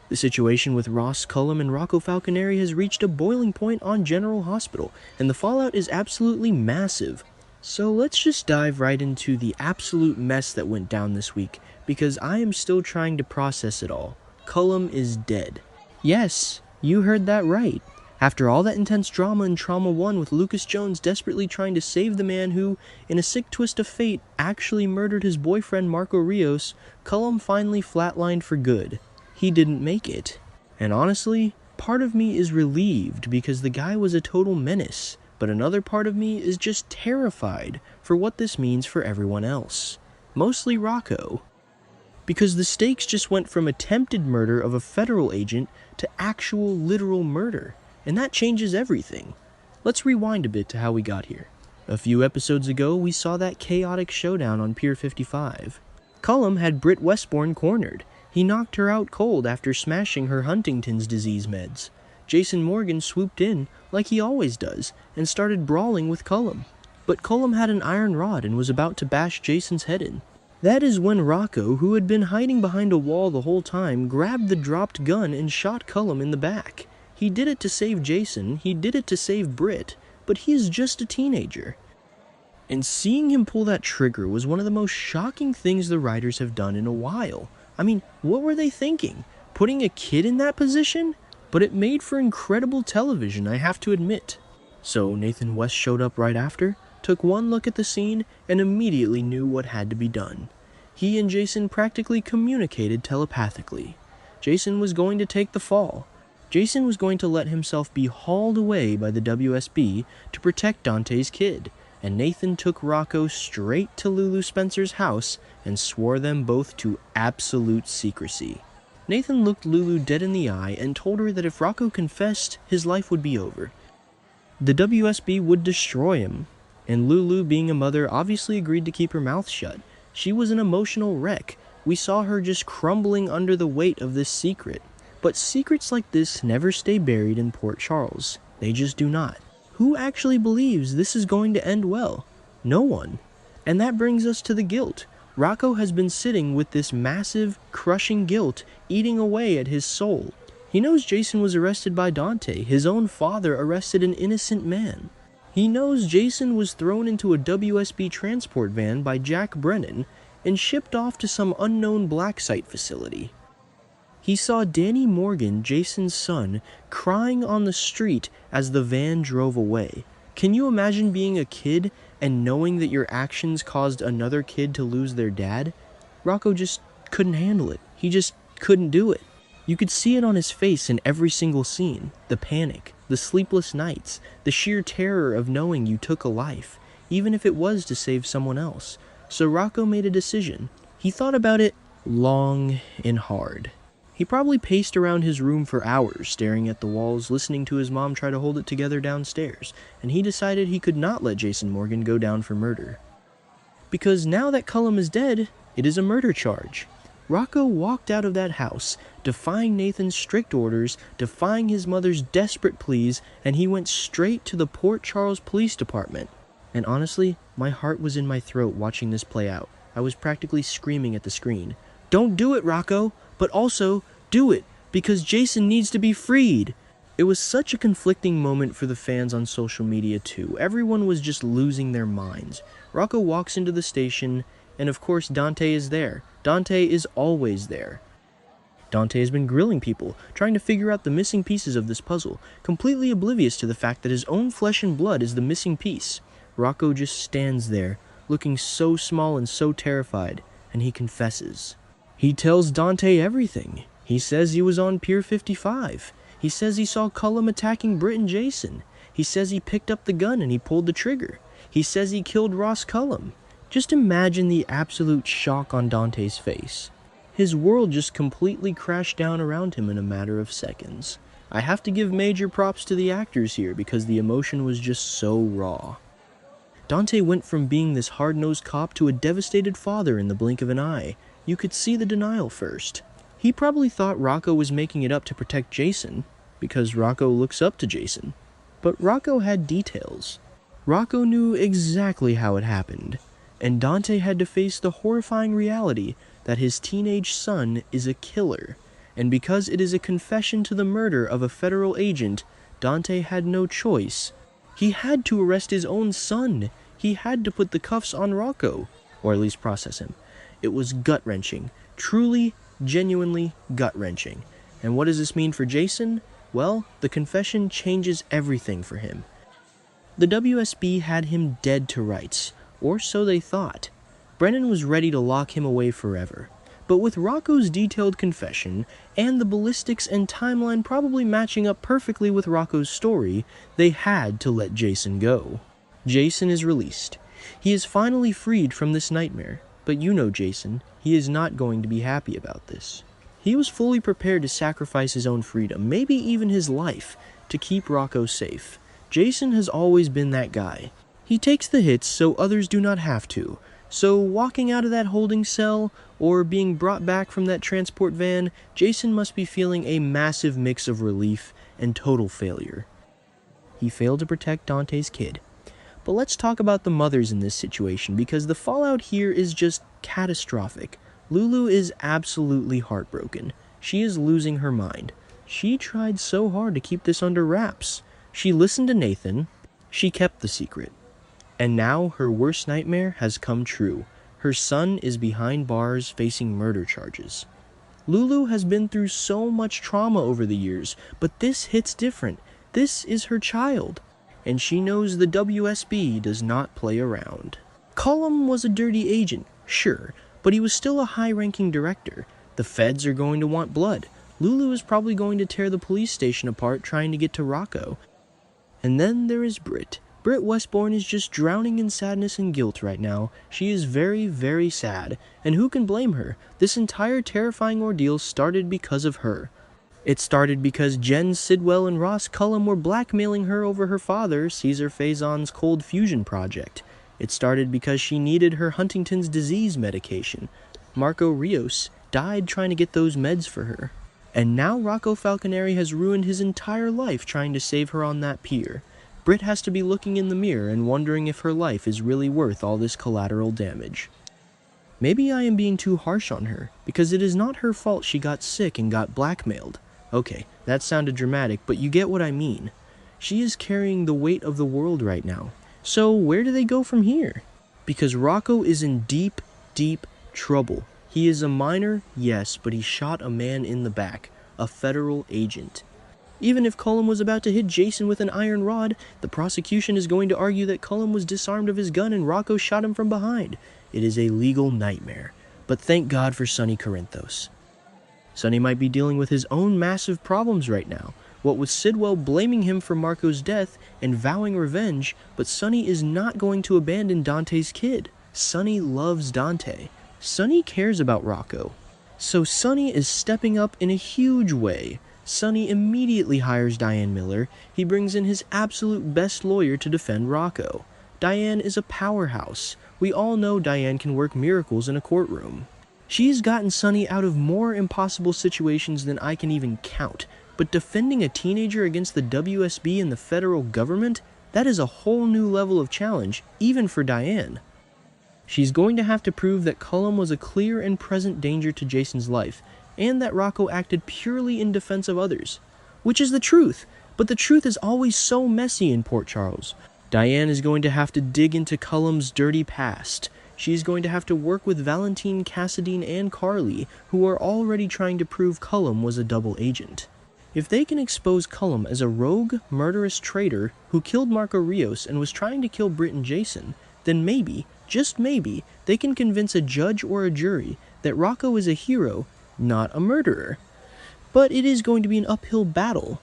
The situation with Ross Cullum and Rocco Falconeri has reached a boiling point on General Hospital, and the fallout is absolutely massive. So let's just dive right into the absolute mess that went down this week, because I am still trying to process it all. Cullum is dead. Yes, you heard that right. After all that intense drama in Trauma 1 with Lucas Jones desperately trying to save the man who, in a sick twist of fate, actually murdered his boyfriend Marco Rios, Cullum finally flatlined for good. He didn't make it. And honestly, part of me is relieved because the guy was a total menace, but another part of me is just terrified for what this means for everyone else. Mostly Rocco. Because the stakes just went from attempted murder of a federal agent to actual literal murder. And that changes everything. Let's rewind a bit to how we got here. A few episodes ago, we saw that chaotic showdown on Pier 55. Cullum had Britt Westbourne cornered. He knocked her out cold after smashing her Huntington's disease meds. Jason Morgan swooped in, like he always does, and started brawling with Cullum. But Cullum had an iron rod and was about to bash Jason's head in. That is when Rocco, who had been hiding behind a wall the whole time, grabbed the dropped gun and shot Cullum in the back. He did it to save Jason, he did it to save Britt, but he is just a teenager. And seeing him pull that trigger was one of the most shocking things the writers have done in a while. I mean, what were they thinking? Putting a kid in that position? But it made for incredible television, I have to admit. So Nathan West showed up right after, took one look at the scene, and immediately knew what had to be done. He and Jason practically communicated telepathically. Jason was going to take the fall. Jason was going to let himself be hauled away by the WSB to protect Dante's kid, and Nathan took Rocco straight to Lulu Spencer's house and swore them both to absolute secrecy. Nathan looked Lulu dead in the eye and told her that if Rocco confessed, his life would be over. The WSB would destroy him, and Lulu, being a mother, obviously agreed to keep her mouth shut. She was an emotional wreck. We saw her just crumbling under the weight of this secret. But secrets like this never stay buried in Port Charles. They just do not. Who actually believes this is going to end well? No one. And that brings us to the guilt. Rocco has been sitting with this massive, crushing guilt eating away at his soul. He knows Jason was arrested by Dante. His own father arrested an innocent man. He knows Jason was thrown into a WSB transport van by Jack Brennan and shipped off to some unknown black site facility. He saw Danny Morgan, Jason's son, crying on the street as the van drove away. Can you imagine being a kid and knowing that your actions caused another kid to lose their dad? Rocco just couldn't handle it. He just couldn't do it. You could see it on his face in every single scene. The panic, the sleepless nights, the sheer terror of knowing you took a life, even if it was to save someone else. So Rocco made a decision. He thought about it long and hard. He probably paced around his room for hours, staring at the walls, listening to his mom try to hold it together downstairs, and he decided he could not let Jason Morgan go down for murder. Because now that Cullum is dead, it is a murder charge. Rocco walked out of that house, defying Nathan's strict orders, defying his mother's desperate pleas, and he went straight to the Port Charles Police Department. And honestly, my heart was in my throat watching this play out. I was practically screaming at the screen. Don't do it, Rocco! But also, do it, because Jason needs to be freed. It was such a conflicting moment for the fans on social media too. Everyone was just losing their minds. Rocco walks into the station, and of course Dante is there. Dante is always there. Dante has been grilling people, trying to figure out the missing pieces of this puzzle, completely oblivious to the fact that his own flesh and blood is the missing piece. Rocco just stands there, looking so small and so terrified, and he confesses. He tells Dante everything. He says he was on Pier 55. He says he saw Cullum attacking Britt and Jason. He says he picked up the gun and he pulled the trigger. He says he killed Ross Cullum. Just imagine the absolute shock on Dante's face. His world just completely crashed down around him in a matter of seconds. I have to give major props to the actors here because the emotion was just so raw. Dante went from being this hard-nosed cop to a devastated father in the blink of an eye. You could see the denial first. He probably thought Rocco was making it up to protect Jason, because Rocco looks up to Jason. But Rocco had details. Rocco knew exactly how it happened, and Dante had to face the horrifying reality that his teenage son is a killer, and because it is a confession to the murder of a federal agent, Dante had no choice. He had to arrest his own son. He had to put the cuffs on Rocco, or at least process him. It was gut-wrenching, truly, genuinely gut-wrenching. And what does this mean for Jason? Well, the confession changes everything for him. The WSB had him dead to rights, or so they thought. Brennan was ready to lock him away forever. But with Rocco's detailed confession, and the ballistics and timeline probably matching up perfectly with Rocco's story, they had to let Jason go. Jason is released. He is finally freed from this nightmare, but you know Jason, he is not going to be happy about this. He was fully prepared to sacrifice his own freedom, maybe even his life, to keep Rocco safe. Jason has always been that guy. He takes the hits so others do not have to. So walking out of that holding cell, or being brought back from that transport van, Jason must be feeling a massive mix of relief and total failure. He failed to protect Dante's kid. But let's talk about the mothers in this situation, because the fallout here is just catastrophic. Lulu is absolutely heartbroken. She is losing her mind. She tried so hard to keep this under wraps. She listened to Nathan. She kept the secret. And now her worst nightmare has come true. Her son is behind bars facing murder charges. Lulu has been through so much trauma over the years, but this hits different. This is her child. And she knows the WSB does not play around. Cullum was a dirty agent, sure, but he was still a high-ranking director. The feds are going to want blood. Lulu is probably going to tear the police station apart trying to get to Rocco. And then there is Britt. Britt Westbourne is just drowning in sadness and guilt right now. She is very, very sad. And who can blame her? This entire terrifying ordeal started because of her. It started because Jen Sidwell and Ross Cullum were blackmailing her over her father, Caesar Faison's cold fusion project. It started because she needed her Huntington's disease medication. Marco Rios died trying to get those meds for her. And now Rocco Falconeri has ruined his entire life trying to save her on that pier. Britt has to be looking in the mirror and wondering if her life is really worth all this collateral damage. Maybe I am being too harsh on her, because it is not her fault she got sick and got blackmailed. Okay, that sounded dramatic, but you get what I mean. She is carrying the weight of the world right now. So where do they go from here? Because Rocco is in deep, deep trouble. He is a minor, yes, but he shot a man in the back, a federal agent. Even if Cullum was about to hit Jason with an iron rod, the prosecution is going to argue that Cullum was disarmed of his gun and Rocco shot him from behind. It is a legal nightmare. But thank God for Sonny Corinthos. Sonny might be dealing with his own massive problems right now. What with Sidwell blaming him for Marco's death and vowing revenge, but Sonny is not going to abandon Dante's kid. Sonny loves Dante. Sonny cares about Rocco. So Sonny is stepping up in a huge way. Sonny immediately hires Diane Miller. He brings in his absolute best lawyer to defend Rocco. Diane is a powerhouse. We all know Diane can work miracles in a courtroom. She's gotten Sonny out of more impossible situations than I can even count. But defending a teenager against the WSB and the federal government, that is a whole new level of challenge, even for Diane. She's going to have to prove that Cullum was a clear and present danger to Jason's life, and that Rocco acted purely in defense of others. Which is the truth, but the truth is always so messy in Port Charles. Diane is going to have to dig into Cullum's dirty past. She's going to have to work with Valentine, Cassadine, and Carly, who are already trying to prove Cullum was a double agent. If they can expose Cullum as a rogue, murderous traitor who killed Marco Rios and was trying to kill Britt and Jason, then maybe, just maybe, they can convince a judge or a jury that Rocco is a hero, not a murderer. But it is going to be an uphill battle.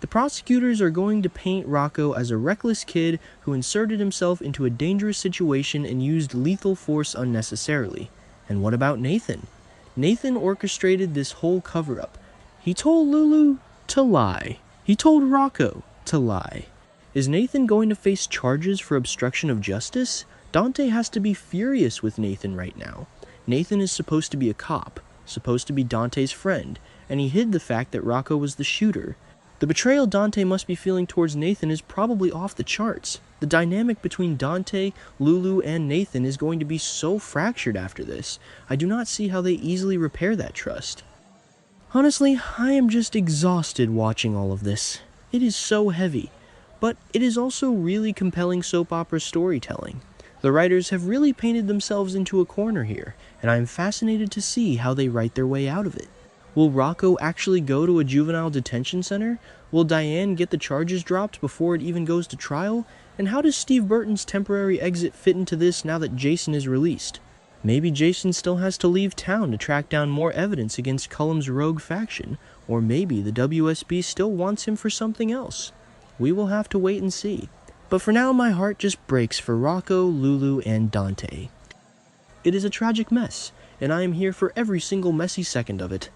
The prosecutors are going to paint Rocco as a reckless kid who inserted himself into a dangerous situation and used lethal force unnecessarily. And what about Nathan? Nathan orchestrated this whole cover-up. He told Lulu to lie. He told Rocco to lie. Is Nathan going to face charges for obstruction of justice? Dante has to be furious with Nathan right now. Nathan is supposed to be a cop, supposed to be Dante's friend, and he hid the fact that Rocco was the shooter. The betrayal Dante must be feeling towards Nathan is probably off the charts. The dynamic between Dante, Lulu, and Nathan is going to be so fractured after this. I do not see how they easily repair that trust. Honestly, I am just exhausted watching all of this. It is so heavy, but it is also really compelling soap opera storytelling. The writers have really painted themselves into a corner here, and I am fascinated to see how they write their way out of it. Will Rocco actually go to a juvenile detention center? Will Diane get the charges dropped before it even goes to trial? And how does Steve Burton's temporary exit fit into this now that Jason is released? Maybe Jason still has to leave town to track down more evidence against Cullum's rogue faction, or maybe the WSB still wants him for something else. We will have to wait and see. But for now, my heart just breaks for Rocco, Lulu, and Dante. It is a tragic mess, and I am here for every single messy second of it.